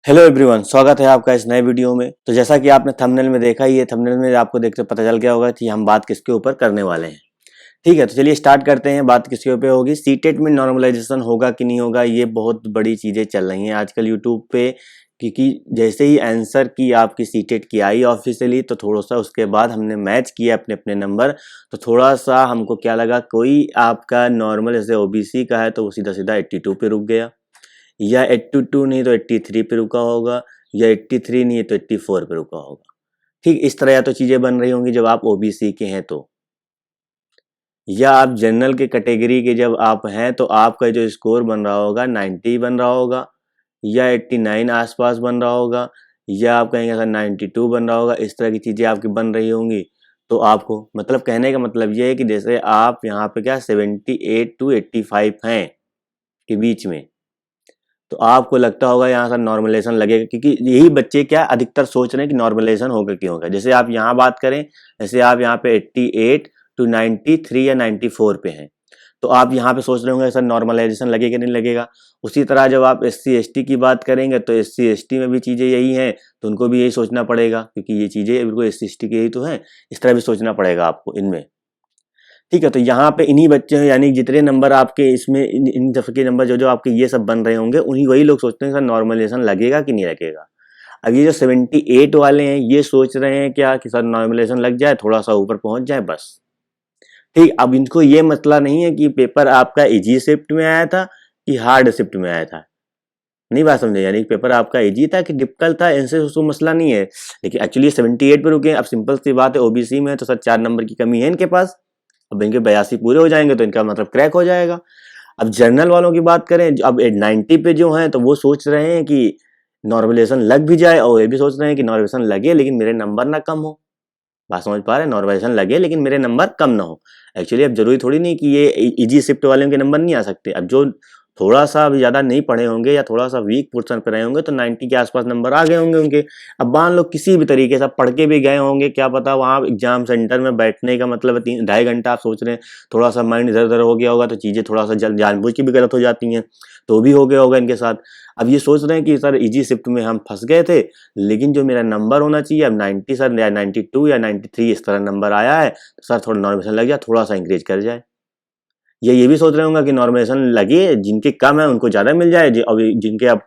Hello everyone, स्वागत है आपका इस नए वीडियो में। तो जैसा कि आपने थंबनेल में देखा ही है, थंबनेल में आपको देखते पता चल गया होगा कि हम बात किसके ऊपर करने वाले हैं। ठीक है, तो चलिए स्टार्ट करते हैं। बात किसके ऊपर होगी? सीटेट में नॉर्मलाइजेशन होगा कि नहीं होगा, ये बहुत बड़ी चीजें चल रही हैं आजकल यूट्यूब पे। क्योंकि जैसे ही आंसर की आपकी सीटेट की आई ऑफिशियली, तो थोड़ा सा उसके बाद हमने मैच किया अपने अपने नंबर। तो थोड़ा सा हमको क्या लगा, कोई आपका नॉर्मल जैसे ओबीसी का है तो वो सीधा सीधा 82 पे रुक गया, या 82 नहीं तो 83 पे रुका होगा, या 83 नहीं है तो 84 पे रुका होगा। ठीक इस तरह या तो चीजें बन रही होंगी जब आप ओबीसी के हैं तो, या आप जनरल के कैटेगरी के जब आप हैं तो आपका जो स्कोर बन रहा होगा 90 बन रहा होगा, या 89 आसपास बन रहा होगा, या आप कहेंगे सर 92 बन रहा होगा। इस तरह की चीजें आपकी बन रही होंगी। तो आपको मतलब कहने का मतलब ये है कि जैसे आप यहाँ पे क्या 78 टू 85 हैं के बीच में, तो आपको लगता होगा यहाँ सर नॉर्मलाइजेशन लगेगा, क्योंकि यही बच्चे क्या अधिकतर सोच रहे हैं कि नॉर्मलाइजेशन होगा क्यों होगा। जैसे आप यहाँ बात करें, जैसे आप यहाँ पे 88 टू 93 या 94 पे हैं, तो आप यहाँ पे सोच रहे होंगे सर नॉर्मलाइजेशन लगेगा नहीं लगेगा। उसी तरह जब आप एससी एसटी की बात करेंगे तो एससी एसटी में भी चीज़ें यही हैं, तो उनको भी यही सोचना पड़ेगा, क्योंकि ये चीज़ें बिल्कुल एससी एसटी की ही तो हैं। इस तरह भी सोचना पड़ेगा आपको इनमें। ठीक है, तो यहाँ पे इन्हीं बच्चे हैं, यानी जितने नंबर आपके इसमें इन दफे के नंबर जो जो आपके ये सब बन रहे होंगे, उन्हीं वही लोग सोचते हैं सर नॉर्मलाइजेशन लगेगा कि नहीं लगेगा। अब ये जो 78 वाले हैं ये सोच रहे हैं क्या कि सर नॉर्मलाइजेशन लग जाए, थोड़ा सा ऊपर पहुंच जाए बस। ठीक, अब इनको ये मसला नहीं है कि पेपर आपका इजी शिफ्ट में आया था कि हार्ड शिफ्ट में आया था। नहीं बात समझे, यानी पेपर आपका इजी था कि डिफिकल्ट था, इनसे उसको मसला नहीं है। लेकिन एक्चुअली 78 पे रुके। अब सिंपल सी बात है, ओबीसी में तो सर 4 नंबर की कमी है इनके पास। अब इनके 82 पूरे हो जाएंगे तो इनका मतलब क्रैक हो जाएगा। अब जनरल वालों की बात करें, अब 90 पे जो हैं तो वो सोच रहे हैं कि नॉर्मलाइजेशन लग भी जाए, और ये भी सोच रहे हैं कि नॉर्मलाइजेशन लगे लेकिन मेरे नंबर ना कम हो। बात समझ पा रहे हैं? नॉर्मलाइजेशन लगे लेकिन मेरे नंबर कम ना हो। एक्चुअली अब जरूरी थोड़ी नहीं कि ये इजी शिफ्ट वाले के नंबर नहीं आ सकते। अब जो थोड़ा सा अभी ज़्यादा नहीं पढ़े होंगे या थोड़ा सा वीक पोर्शन पे रहे होंगे तो 90 के आसपास नंबर आ गए होंगे उनके। अब मान लो किसी भी तरीके से पढ़ के भी गए होंगे, क्या पता वहाँ एग्जाम सेंटर में बैठने का मतलब 3-2.5 घंटा आप सोच रहे हैं, थोड़ा सा माइंड इधर उधर हो गया होगा तो चीज़ें थोड़ा सा जानबूझ के भी गलत हो जाती हैं, तो भी हो गया होगा इनके साथ। अब ये सोच रहे हैं कि सर इजी शिफ्ट में हम फंस गए थे, लेकिन जो मेरा नंबर होना चाहिए अब 90 सर, या 92 या 93 इस तरह नंबर आया है, तो सर थोड़ा नॉर्मलाइजेशन लग जाए, थोड़ा सा इंक्रीज कर जाए। या ये भी सोच रहे होंगे कि नॉर्मलाइजेशन लगे, जिनके कम है उनको ज़्यादा मिल जाए, और जिनके अब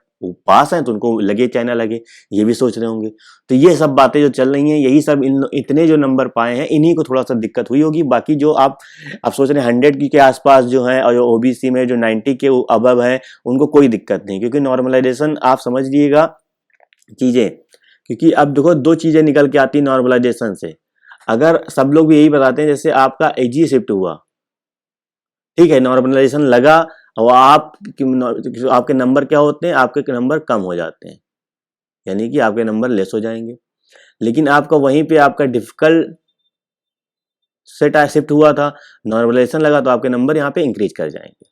पास हैं तो उनको लगे चाहे ना लगे, ये भी सोच रहे होंगे। तो ये सब बातें जो चल रही हैं, यही सब इतने जो नंबर पाए हैं इन्हीं को थोड़ा सा दिक्कत हुई होगी। बाकी जो आप सोच रहे हैं 100 के आसपास जो है, और जो ओबीसी में जो 90 के अबव है, उनको कोई दिक्कत नहीं, क्योंकि नॉर्मलाइजेशन आप समझ लीजिएगा चीज़ें। क्योंकि अब देखो दो चीज़ें निकल के आती नॉर्मलाइजेशन से। अगर सब लोग भी यही बताते हैं, जैसे आपका एजी शिफ्ट हुआ, ठीक है, नॉर्मलाइजेशन लगा, और आपके नंबर क्या होते हैं, आपके नंबर कम हो जाते हैं, यानी कि आपके नंबर लेस हो जाएंगे। लेकिन आपका वहीं पे आपका डिफिकल्ट से शिफ्ट हुआ था, नॉर्मलाइजेशन लगा तो आपके नंबर यहाँ पे इंक्रीज कर जाएंगे।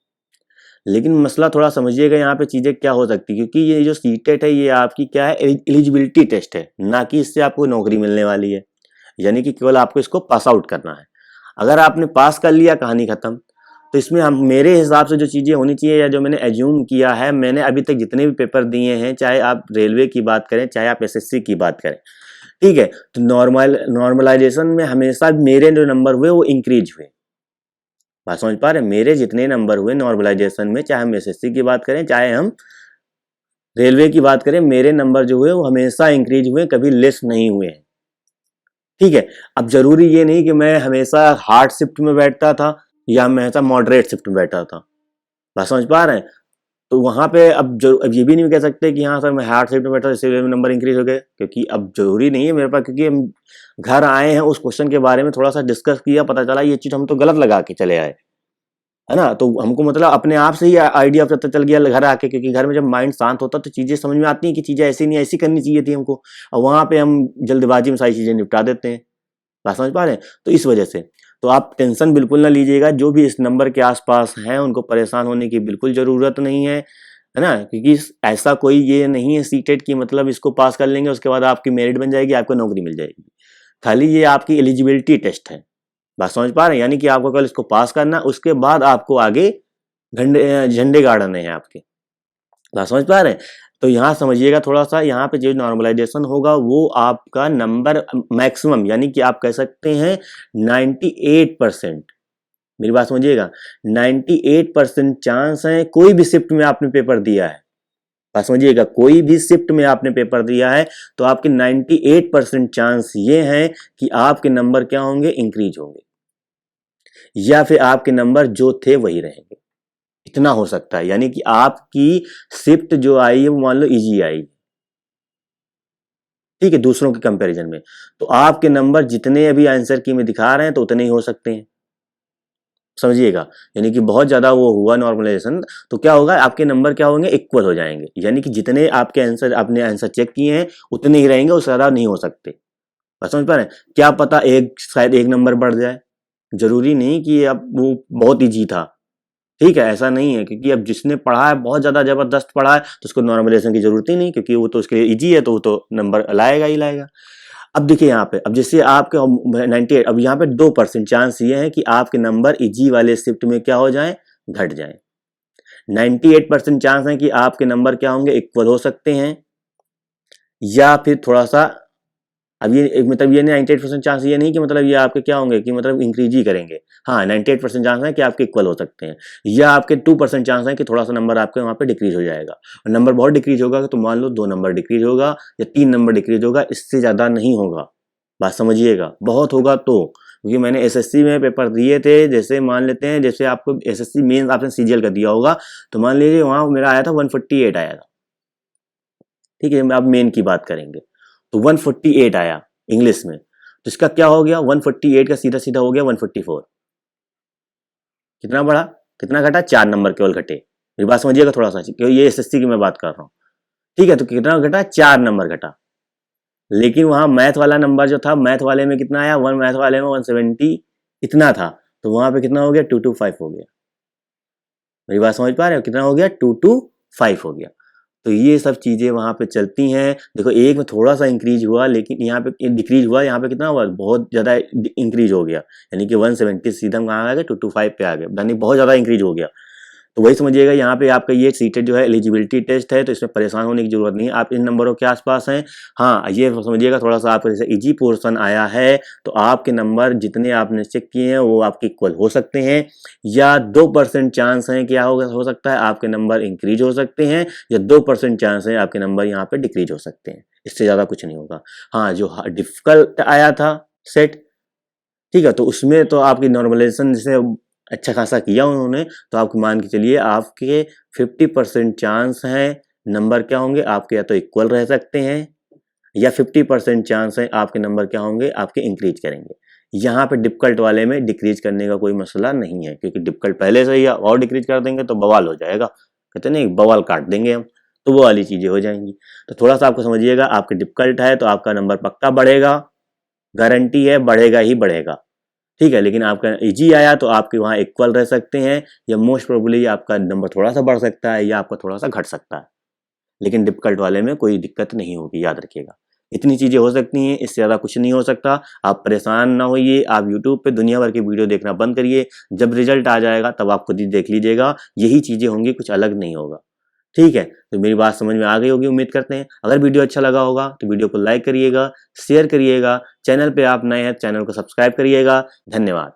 लेकिन मसला थोड़ा समझिएगा यहाँ पे चीज़ें क्या हो सकती है, क्योंकि ये जो सीटेट है ये आपकी क्या है, एलिजिबिलिटी टेस्ट है, ना कि इससे आपको नौकरी मिलने वाली है। यानी कि केवल आपको इसको पास आउट करना है। अगर आपने पास कर लिया, कहानी खत्म। तो इसमें हम मेरे हिसाब से जो चीज़ें होनी चाहिए, या जो मैंने एज्यूम किया है, मैंने अभी तक जितने भी पेपर दिए हैं, चाहे आप रेलवे की बात करें चाहे आप एसएससी की बात करें, ठीक है, तो नॉर्मलाइजेशन में हमेशा मेरे जो नंबर हुए वो इंक्रीज हुए। बात समझ पा रहे हैं? मेरे जितने नंबर हुए नॉर्मलाइजेशन में, चाहे हम एसएससी की बात करें चाहे हम रेलवे की बात करें, मेरे नंबर जो हुए वो हमेशा इंक्रीज हुए, कभी लेस नहीं हुए हैं। ठीक है, अब जरूरी ये नहीं कि मैं हमेशा हार्ड शिफ्ट में बैठता था या मैं हमेशा मॉडरेट शिफ्ट में बैठा था। बात समझ पा रहे हैं? तो वहाँ पे अब ये भी नहीं कह सकते कि हाँ सर मैं हार्ड शिफ्ट में बैठा इसलिए नंबर इंक्रीज हो गए, क्योंकि अब जरूरी नहीं है मेरे पास, क्योंकि हम घर आए हैं, उस क्वेश्चन के बारे में थोड़ा सा डिस्कस किया, पता चला ये चीज़ हम तो गलत लगा के चले आए, है ना। तो हमको मतलब अपने आप से ही आइडिया पता चल गया घर आके, क्योंकि घर में जब माइंड शांत होता तो चीज़ें समझ में आती हैं कि चीज़ें ऐसी नहीं ऐसी करनी चाहिए थी हमको, और वहाँ पे हम जल्दबाजी में सारी चीज़ें निपटा देते हैं। बात समझ पा रहे हैं? तो इस वजह से तो आप टेंशन बिल्कुल ना लीजिएगा, जो भी इस नंबर के आसपास हैं उनको परेशान होने की बिल्कुल ज़रूरत नहीं है ना, क्योंकि ऐसा कोई ये नहीं है सीटेट की मतलब इसको पास कर लेंगे उसके बाद आपकी मेरिट बन जाएगी, आपको नौकरी मिल जाएगी। खाली ये आपकी एलिजिबिलिटी टेस्ट है। बात समझ पा रहे हैं? यानी कि आपको कल इसको पास करना, उसके बाद आपको आगे झंडे झंडे गाड़ने हैं आपके। बात समझ पा रहे हैं? तो यहाँ समझिएगा थोड़ा सा, यहाँ पे जो नॉर्मलाइजेशन होगा वो आपका नंबर मैक्सिमम, यानी कि आप कह सकते हैं 98%, मेरी बात समझिएगा, 98% चांस है, कोई भी शिफ्ट में आपने पेपर दिया है, बात समझिएगा, कोई भी शिफ्ट में आपने पेपर दिया है तो आपके 98% चांस ये हैं कि आपके नंबर क्या होंगे, इंक्रीज होंगे, या फिर आपके नंबर जो थे वही रहेंगे, इतना हो सकता है। यानी कि आपकी शिफ्ट जो आई है वो मान लो इजी आई, ठीक है, दूसरों के कंपैरिजन में, तो आपके नंबर जितने अभी आंसर की में दिखा रहे हैं तो उतने ही हो सकते हैं, समझिएगा। यानी कि बहुत ज्यादा वो हुआ नॉर्मलाइजेशन तो क्या होगा, आपके नंबर क्या होंगे, इक्वल हो जाएंगे, यानी कि जितने आपके आंसर, आपने आंसर चेक किए हैं उतने ही रहेंगे, उससे ज्यादा नहीं हो सकते। बात समझ पा रहे हैं, क्या पता एक शायद एक नंबर बढ़ जाए, जरूरी नहीं कि अब वो बहुत ईजी था, ठीक है, ऐसा नहीं है, क्योंकि अब जिसने पढ़ा है बहुत ज्यादा जबरदस्त पढ़ा है तो उसको नॉर्मलाइजेशन की जरूरत ही नहीं, क्योंकि वो तो उसके लिए इजी है, तो वो तो नंबर लाएगा ही लाएगा। अब देखिए यहाँ पे, अब जैसे आपके 98, अब यहाँ पे 2% चांस ये है कि आपके नंबर इजी वाले शिफ्ट में क्या हो जाए, घट जाए। 98% चांस है कि आपके नंबर क्या होंगे, इक्वल हो सकते हैं, या फिर थोड़ा सा, अब ये मतलब ये 98% चांस ये नहीं कि मतलब ये आपके क्या होंगे कि मतलब इंक्रीज ही करेंगे, हाँ 98% चांस है कि आपके इक्वल हो सकते हैं, या आपके 2% चांस है कि थोड़ा सा नंबर आपके वहां पे डिक्रीज हो जाएगा, और नंबर बहुत डिक्रीज होगा तो मान लो 2 नंबर डिक्रीज होगा या 3 नंबर डिक्रीज होगा, इससे ज्यादा नहीं होगा, बात समझिएगा। बहुत होगा तो, क्योंकि मैंने एसएससी में पेपर दिए थे, जैसे मान लेते हैं, जैसे आपको एसएससी मेंस आपने सीजीएल का दिया होगा, तो मान लीजिए वहां मेरा आया था 148 आया था, ठीक है, अब मेन की बात करेंगे, तो 148 आया इंग्लिश में, तो इसका क्या हो गया, 148 का सीधा सीधा हो गया 144, कितना बढ़ा, कितना घटा, 4 नंबर केवल घटे, मेरी बात समझिएगा थोड़ा सा, क्योंकि ये एसएससी की मैं बात कर रहा हूँ, ठीक है, तो कितना घटा, 4 नंबर घटा, लेकिन वहां मैथ वाला नंबर जो था, मैथ वाले में कितना आया, मैथ वाले में 170 इतना था, तो वहां पे कितना हो गया, 225 हो गया, मेरी बात समझ पा रहे हो, कितना हो गया, 225 हो गया। तो ये सब चीजें वहां पे चलती हैं। देखो एक में थोड़ा सा इंक्रीज हुआ, लेकिन यहाँ पे डिक्रीज हुआ, यहाँ पे कितना हुआ, बहुत ज्यादा इंक्रीज हो गया, यानी कि 170 सीधा कहाँ आ गया, 225 पे आ गया, यानी बहुत ज्यादा इंक्रीज हो गया। तो वही समझिएगा, यहाँ पे आपका ये सीटेट जो है एलिजिबिलिटी टेस्ट है, तो इसमें परेशान होने की जरूरत नहीं है, आप इन नंबरों के आसपास हैं। हाँ ये समझिएगा थोड़ा सा, आपका जैसे इजी पोर्शन आया है तो आपके नंबर जितने आपने चेक किए हैं वो आपके इक्वल हो सकते हैं, या 2% चांस है क्या हो सकता है, आपके नंबर इंक्रीज हो सकते हैं, या 2% चांस है आपके नंबर यहाँ पे डिक्रीज हो सकते हैं, इससे ज्यादा कुछ नहीं होगा। हाँ जो डिफिकल्ट आया था सेट, ठीक है, तो उसमें तो आपकी नॉर्मलाइजेशन जैसे अच्छा खासा किया उन्होंने, तो आप मान के चलिए आपके 50% चांस है नंबर क्या होंगे आपके, या तो इक्वल रह सकते हैं, या 50% चांस है आपके नंबर क्या होंगे, आपके इंक्रीज करेंगे। यहाँ पे डिफिकल्ट वाले में डिक्रीज करने का कोई मसला नहीं है, क्योंकि डिफिकल्ट पहले से ही और डिक्रीज कर देंगे तो बवाल हो जाएगा, कहते नहीं बवाल काट देंगे हम, तो वो वाली चीजें हो जाएंगी। तो थोड़ा सा आपको समझिएगा, आपके डिफिकल्ट है तो आपका नंबर पक्का बढ़ेगा, गारंटी है बढ़ेगा ही बढ़ेगा, ठीक है, लेकिन आपका इजी आया तो आपके वहाँ इक्वल रह सकते हैं, या मोस्ट प्रोबेबली आपका नंबर थोड़ा सा बढ़ सकता है या आपका थोड़ा सा घट सकता है, लेकिन डिफिकल्ट वाले में कोई दिक्कत नहीं होगी, याद रखिएगा। इतनी चीजें हो सकती हैं, इससे ज्यादा कुछ नहीं हो सकता। आप परेशान ना होइए, आप यूट्यूब पे दुनिया भर की वीडियो देखना बंद करिए, जब रिजल्ट आ जाएगा तब आप खुद ही देख लीजिएगा, यही चीजें होंगी, कुछ अलग नहीं होगा, ठीक है। तो मेरी बात समझ में आ गई होगी, उम्मीद करते हैं। अगर वीडियो अच्छा लगा होगा तो वीडियो को लाइक करिएगा, शेयर करिएगा, चैनल पे आप नए हैं चैनल को सब्सक्राइब करिएगा। धन्यवाद।